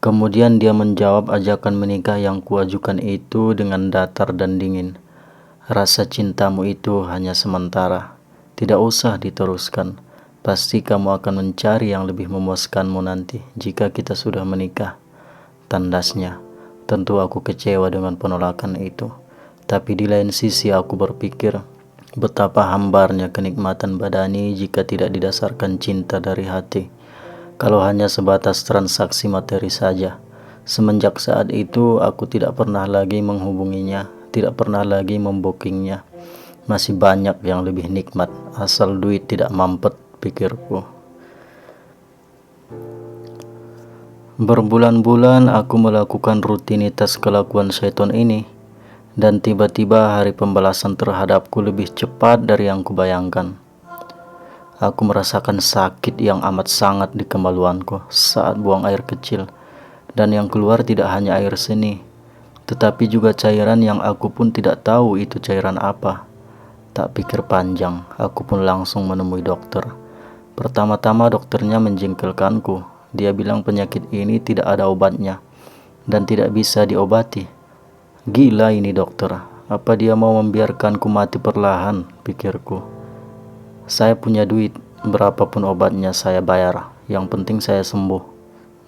Kemudian dia menjawab ajakan menikah yang kuajukan itu dengan datar dan dingin. Rasa cintamu itu hanya sementara, tidak usah diteruskan. Pasti kamu akan mencari yang lebih memuaskanmu nanti jika kita sudah menikah. Tandasnya, tentu aku kecewa dengan penolakan itu. Tapi di lain sisi aku berpikir, betapa hambarnya kenikmatan badani jika tidak didasarkan cinta dari hati. Kalau hanya sebatas transaksi materi saja. Semenjak saat itu aku tidak pernah lagi menghubunginya, tidak pernah lagi membookingnya. Masih banyak yang lebih nikmat, asal duit tidak mampet, pikirku. Berbulan-bulan aku melakukan rutinitas kelakuan syaitan ini, dan tiba-tiba hari pembalasan terhadapku lebih cepat dari yang kubayangkan. Aku merasakan sakit yang amat sangat di kemaluanku saat buang air kecil, dan yang keluar tidak hanya air seni, tetapi juga cairan yang aku pun tidak tahu itu cairan apa. Tak pikir panjang, aku pun langsung menemui dokter. Pertama-tama dokternya menjengkelkanku. Dia bilang penyakit ini tidak ada obatnya dan tidak bisa diobati. Gila ini dokter, apa dia mau membiarkanku mati perlahan, pikirku. Saya punya duit, berapapun obatnya saya bayar, yang penting saya sembuh,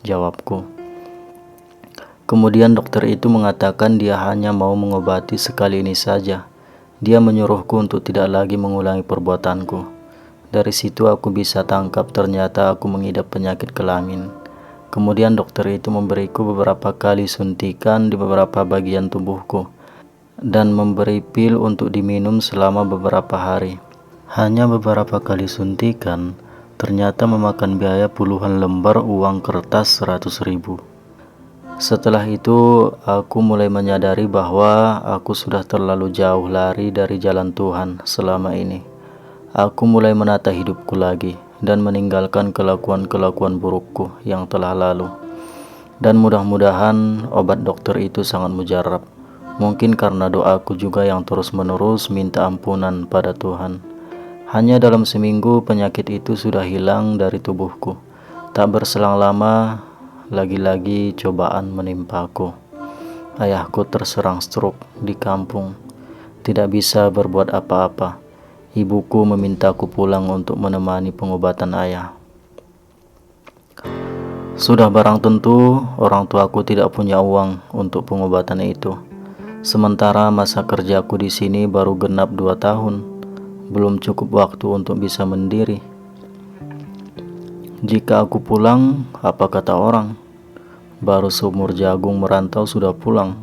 jawabku. Kemudian dokter itu mengatakan dia hanya mau mengobati sekali ini saja. Dia menyuruhku untuk tidak lagi mengulangi perbuatanku. Dari situ aku bisa tangkap ternyata aku mengidap penyakit kelamin. Kemudian dokter itu memberiku beberapa kali suntikan di beberapa bagian tubuhku dan memberi pil untuk diminum selama beberapa hari. Hanya beberapa kali suntikan ternyata memakan biaya puluhan lembar uang kertas 100.000. Setelah itu aku mulai menyadari bahwa aku sudah terlalu jauh lari dari jalan Tuhan selama ini. Aku mulai menata hidupku lagi dan meninggalkan kelakuan-kelakuan burukku yang telah lalu. Dan mudah-mudahan obat dokter itu sangat mujarab. Mungkin karena doaku juga yang terus-menerus minta ampunan pada Tuhan. Hanya dalam seminggu penyakit itu sudah hilang dari tubuhku. Tak berselang lama, lagi-lagi cobaan menimpaku. Ayahku terserang stroke di kampung. Tidak bisa berbuat apa-apa. Ibuku memintaku pulang untuk menemani pengobatan ayah. Sudah barang tentu, orang tuaku tidak punya uang untuk pengobatan itu. Sementara masa kerjaku di sini baru genap 2 tahun, belum cukup waktu untuk bisa mandiri. Jika aku pulang, apa kata orang? Baru seumur jagung merantau sudah pulang.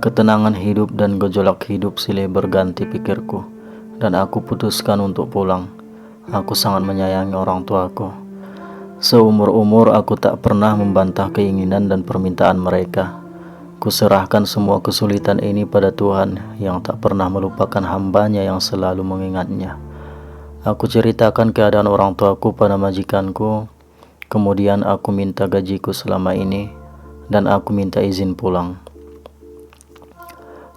Ketenangan hidup dan gejolak hidup silih berganti, pikirku. Dan aku putuskan untuk pulang. Aku sangat menyayangi orang tuaku. Seumur-umur aku tak pernah membantah keinginan dan permintaan mereka. Kuserahkan semua kesulitan ini pada Tuhan yang tak pernah melupakan hambanya yang selalu mengingatnya. Aku ceritakan keadaan orang tuaku pada majikanku. Kemudian aku minta gajiku selama ini dan aku minta izin pulang.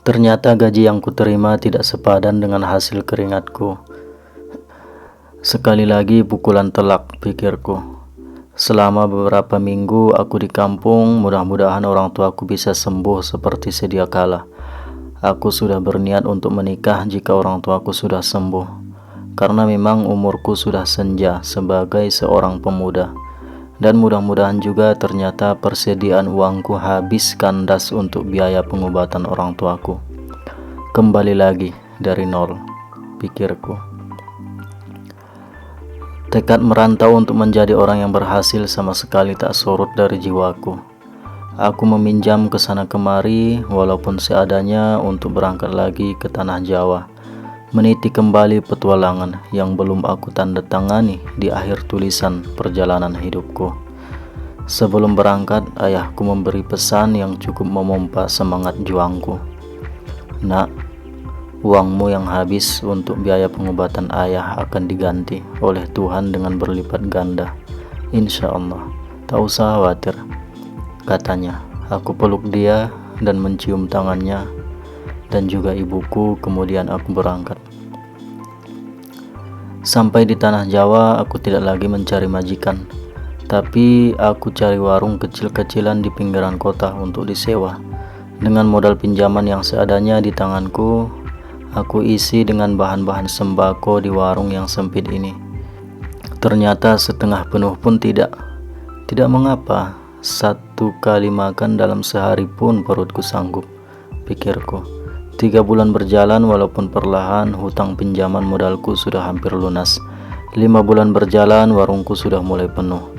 Ternyata gaji yang kuterima tidak sepadan dengan hasil keringatku. Sekali lagi pukulan telak, pikirku. Selama beberapa minggu aku di kampung, mudah-mudahan orang tuaku bisa sembuh seperti sedia kala. Aku sudah berniat untuk menikah jika orang tuaku sudah sembuh, karena memang umurku sudah senja sebagai seorang pemuda. Dan mudah-mudahan juga ternyata persediaan uangku habis kandas untuk biaya pengobatan orang tuaku. Kembali lagi dari nol, pikirku. Tekad merantau untuk menjadi orang yang berhasil sama sekali tak surut dari jiwaku. Aku meminjam ke sana kemari walaupun seadanya untuk berangkat lagi ke tanah Jawa, meniti kembali petualangan yang belum aku tanda tangani di akhir tulisan perjalanan hidupku. Sebelum berangkat, ayahku memberi pesan yang cukup memompa semangat juangku. Nak, uangmu yang habis untuk biaya pengobatan ayah akan diganti oleh Tuhan dengan berlipat ganda. Insya Allah, tak usah khawatir, katanya. Aku peluk dia dan mencium tangannya dan juga ibuku, kemudian aku berangkat. Sampai di tanah Jawa, aku tidak lagi mencari majikan. Tapi aku cari warung kecil-kecilan di pinggiran kota untuk disewa. Dengan modal pinjaman yang seadanya di tanganku, aku isi dengan bahan-bahan sembako di warung yang sempit ini. Ternyata setengah penuh pun tidak. Tidak mengapa, 1 kali makan dalam sehari pun perutku sanggup, pikirku. 3 bulan berjalan, walaupun perlahan, hutang pinjaman modalku sudah hampir lunas. 5 bulan berjalan, warungku sudah mulai penuh.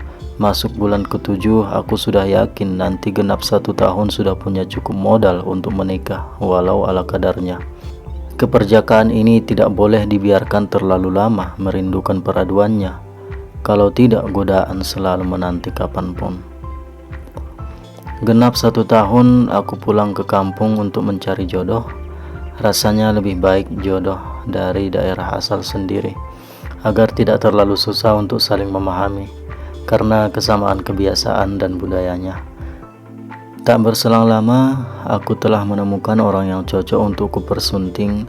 Masuk bulan ke-7, aku sudah yakin nanti genap 1 tahun sudah punya cukup modal untuk menikah, walau ala kadarnya. Keperjakaan ini tidak boleh dibiarkan terlalu lama, merindukan peraduannya. Kalau tidak, godaan selalu menanti kapanpun. Genap 1 tahun, aku pulang ke kampung untuk mencari jodoh. Rasanya lebih baik jodoh dari daerah asal sendiri, agar tidak terlalu susah untuk saling memahami, karena kesamaan kebiasaan dan budayanya. Tak berselang lama, aku telah menemukan orang yang cocok untuk kupersunting.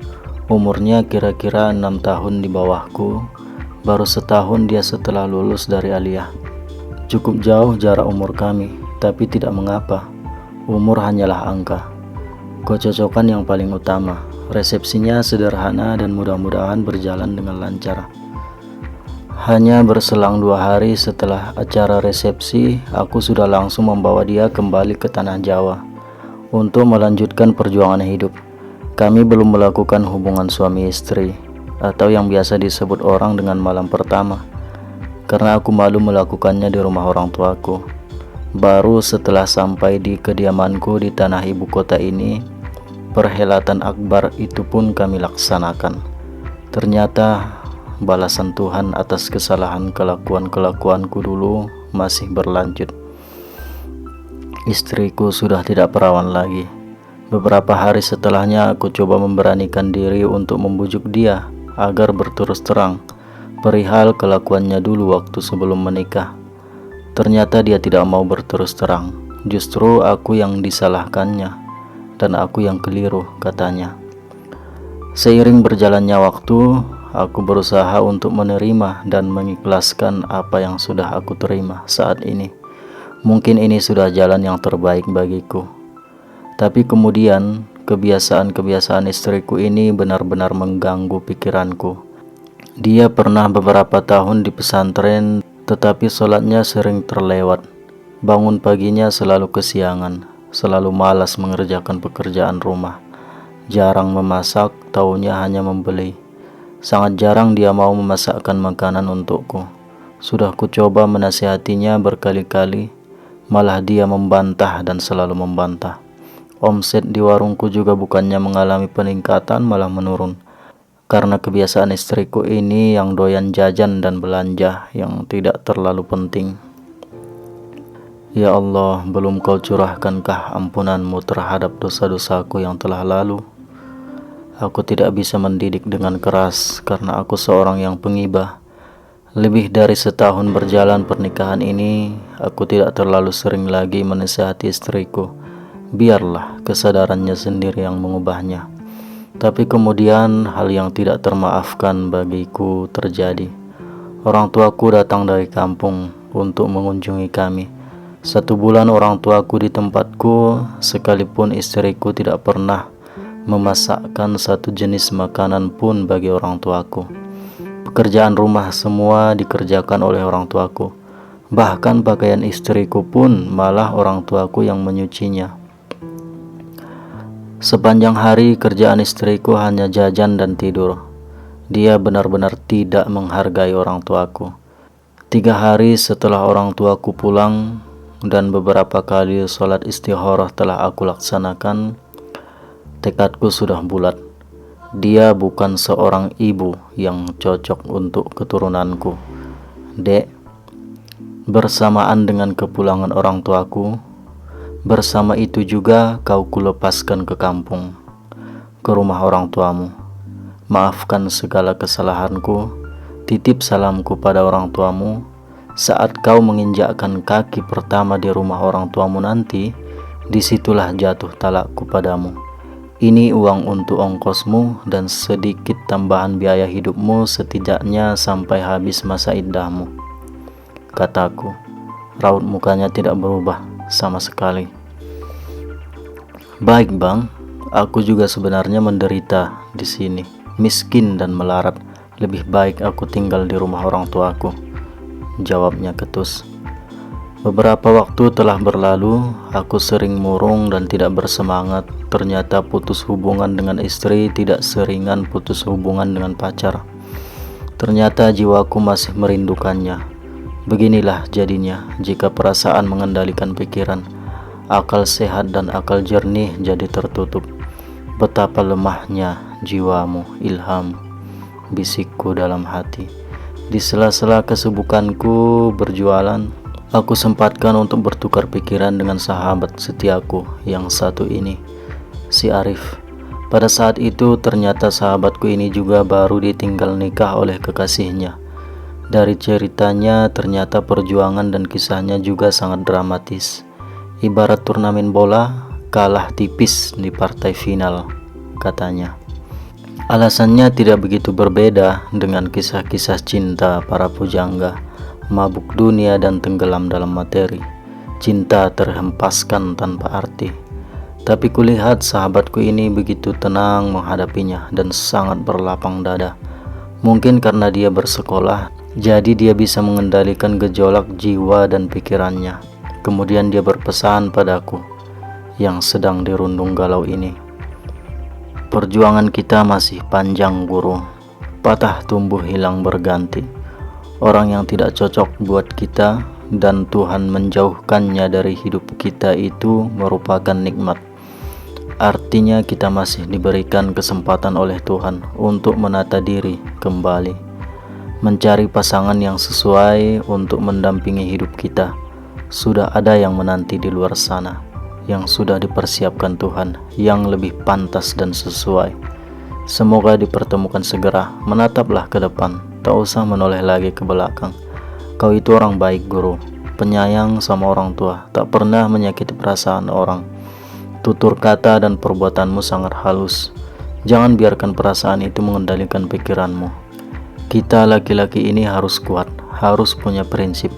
Umurnya kira-kira 6 tahun di bawahku. Baru setahun dia setelah lulus dari aliyah. Cukup jauh jarak umur kami, tapi tidak mengapa. Umur hanyalah angka. Kecocokan yang paling utama. Resepsinya sederhana dan mudah-mudahan berjalan dengan lancar. Hanya berselang 2 hari setelah acara resepsi, aku sudah langsung membawa dia kembali ke tanah Jawa untuk melanjutkan perjuangan hidup. Kami belum melakukan hubungan suami istri, atau yang biasa disebut orang dengan malam pertama, karena aku malu melakukannya di rumah orang tuaku. Baru setelah sampai di kediamanku di tanah ibu kota ini, perhelatan akbar itu pun kami laksanakan. Ternyata balasan Tuhan atas kesalahan kelakuan-kelakuanku dulu masih berlanjut. Istriku sudah tidak perawan lagi. Beberapa hari setelahnya aku coba memberanikan diri untuk membujuk dia agar berterus terang perihal kelakuannya dulu waktu sebelum menikah. Ternyata dia tidak mau berterus terang. Justru aku yang disalahkannya dan aku yang keliru, katanya. Seiring berjalannya waktu, aku berusaha untuk menerima dan mengikhlaskan apa yang sudah aku terima saat ini. Mungkin ini sudah jalan yang terbaik bagiku. Tapi kemudian kebiasaan-kebiasaan istriku ini benar-benar mengganggu pikiranku. Dia pernah beberapa tahun di pesantren, tetapi sholatnya sering terlewat. Bangun paginya selalu kesiangan, selalu malas mengerjakan pekerjaan rumah. Jarang memasak, taunya hanya membeli. Sangat jarang dia mau memasakkan makanan untukku. Sudah kucoba menasihatinya berkali-kali, malah dia membantah dan selalu membantah. Omset di warungku juga bukannya mengalami peningkatan, malah menurun. Karena kebiasaan istriku ini yang doyan jajan dan belanja yang tidak terlalu penting. Ya Allah, belum Kau curahkankah ampunanmu terhadap dosa-dosaku yang telah lalu? Aku tidak bisa mendidik dengan keras karena aku seorang yang pengibah. Lebih dari setahun berjalan pernikahan ini, aku tidak terlalu sering lagi menasihati istriku. Biarlah kesadarannya sendiri yang mengubahnya. Tapi kemudian hal yang tidak termaafkan bagiku terjadi. Orang tuaku datang dari kampung untuk mengunjungi kami. 1 bulan orang tuaku di tempatku, sekalipun istriku tidak pernah memasakkan satu jenis makanan pun bagi orang tuaku. Pekerjaan rumah semua dikerjakan oleh orang tuaku. Bahkan pakaian istriku pun malah orang tuaku yang menyucinya. Sepanjang hari kerjaan istriku hanya jajan dan tidur. Dia benar-benar tidak menghargai orang tuaku. 3 hari setelah orang tuaku pulang dan beberapa kali sholat istikharah telah aku laksanakan, tekadku sudah bulat. Dia bukan seorang ibu yang cocok untuk keturunanku. Dek, bersamaan dengan kepulangan orang tuaku, bersama itu juga kau kulepaskan ke kampung, ke rumah orang tuamu. Maafkan segala kesalahanku, titip salamku pada orang tuamu. Saat kau menginjakkan kaki pertama di rumah orang tuamu nanti, disitulah jatuh talakku padamu. Ini uang untuk ongkosmu dan sedikit tambahan biaya hidupmu setidaknya sampai habis masa iddahmu, kataku. Raut mukanya tidak berubah sama sekali. Baik bang, aku juga sebenarnya menderita di sini, miskin dan melarat. Lebih baik aku tinggal di rumah orang tuaku, jawabnya ketus. Beberapa waktu telah berlalu, aku sering murung dan tidak bersemangat. Ternyata putus hubungan dengan istri tidak seringan putus hubungan dengan pacar. Ternyata jiwaku masih merindukannya. Beginilah jadinya jika perasaan mengendalikan pikiran. Akal sehat dan akal jernih jadi tertutup. Betapa lemahnya jiwamu, Ilham, bisikku dalam hati. Di sela-sela kesibukanku berjualan, aku sempatkan untuk bertukar pikiran dengan sahabat setiaku yang satu ini, si Arif. Pada saat itu ternyata sahabatku ini juga baru ditinggal nikah oleh kekasihnya. Dari ceritanya ternyata perjuangan dan kisahnya juga sangat dramatis. Ibarat turnamen bola, kalah tipis di partai final, katanya. Alasannya tidak begitu berbeda dengan kisah-kisah cinta para pujangga, mabuk dunia dan tenggelam dalam materi. Cinta terhempaskan tanpa arti. Tapi kulihat sahabatku ini begitu tenang menghadapinya dan sangat berlapang dada. Mungkin karena dia bersekolah, jadi dia bisa mengendalikan gejolak jiwa dan pikirannya. Kemudian dia berpesan padaku yang sedang dirundung galau ini. Perjuangan kita masih panjang, guru. Patah tumbuh hilang berganti. Orang yang tidak cocok buat kita dan Tuhan menjauhkannya dari hidup kita itu merupakan nikmat. Artinya kita masih diberikan kesempatan oleh Tuhan untuk menata diri kembali, mencari pasangan yang sesuai untuk mendampingi hidup kita. Sudah ada yang menanti di luar sana, yang sudah dipersiapkan Tuhan, yang lebih pantas dan sesuai. Semoga dipertemukan segera. Menataplah ke depan, tak usah menoleh lagi ke belakang. Kau itu orang baik, guru, penyayang sama orang tua, tak pernah menyakiti perasaan orang. Tutur kata dan perbuatanmu sangat halus. Jangan biarkan perasaan itu mengendalikan pikiranmu. Kita laki-laki ini harus kuat, harus punya prinsip.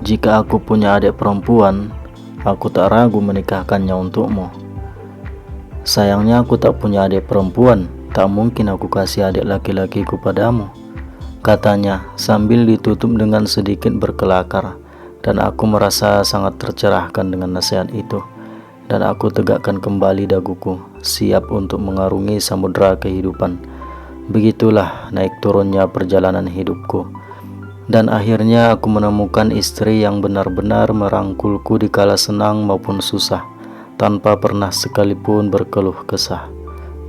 Jika aku punya adik perempuan, aku tak ragu menikahkannya untukmu. Sayangnya aku tak punya adik perempuan, tak mungkin aku kasih adik laki-lakiku padamu, katanya sambil ditutup dengan sedikit berkelakar. Dan aku merasa sangat tercerahkan dengan nasihat itu. Dan aku tegakkan kembali daguku, siap untuk mengarungi samudera kehidupan. Begitulah naik turunnya perjalanan hidupku. Dan akhirnya aku menemukan istri yang benar-benar merangkulku di kala senang maupun susah, tanpa pernah sekalipun berkeluh kesah.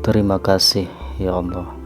Terima kasih ya Allah.